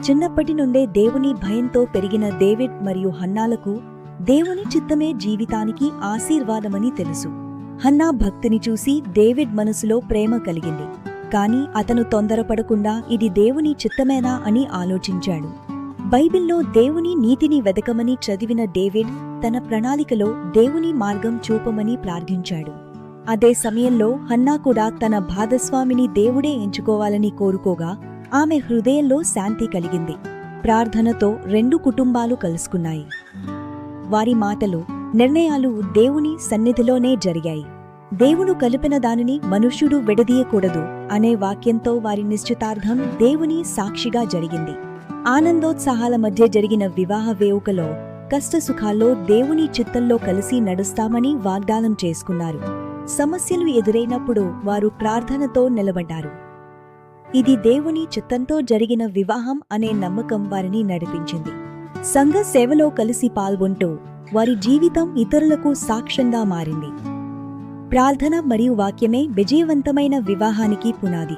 చిన్నప్పటి నుండే దేవుని భయంతో పెరిగిన డేవిడ్ మరియు హన్నాలకు దేవుని చిత్తమే జీవితానికి ఆశీర్వాదమని తెలుసు. హన్నా భక్తిని చూసి డేవిడ్ మనసులో ప్రేమ కలిగింది. కాని అతను తొందరపడకుండా ఇది దేవుని చిత్తమేనా అని ఆలోచించాడు. బైబిల్లో దేవుని నీతిని వెదకమని చదివిన డేవిడ్ తన ప్రణాళికలో దేవుని మార్గం చూపమని ప్రార్థించాడు. అదే సమయంలో హన్నా కూడా తన భాగస్వామిని దేవుడే ఎంచుకోవాలని కోరుకోగా ఆమె హృదయంలో శాంతి కలిగింది. ప్రార్థనతో 2 కుటుంబాలు కలుసుకున్నాయి. వారి మాటలు, నిర్ణయాలు దేవుని సన్నిధిలోనే జరిగాయి. దేవుడు కలిపిన దానిని మనుష్యుడు విడదీయకూడదు అనే వాక్యంతో వారి నిశ్చితార్థం దేవుని సాక్షిగా జరిగింది. ఆనందోత్సాహాల మధ్య జరిగిన వివాహ వేడుకలో కష్టసుఖాల్లో దేవుని చిత్తంలో కలిసి నడుస్తామని వాగ్దానం చేసుకున్నారు. సమస్యలు ఎదురైనప్పుడు వారు ప్రార్థనతో నిలబడ్డారు. ఇది దేవుని చిత్తంతో జరిగిన వివాహం అనే నమ్మకం వారిని నడిపించింది. సంఘ సేవలో కలిసి పాల్గొంటూ వారి జీవితం ఇతరులకు సాక్ష్యంగా మారింది. ప్రార్థన మరియు వాక్యమే విజయవంతమైన వివాహానికి పునాది.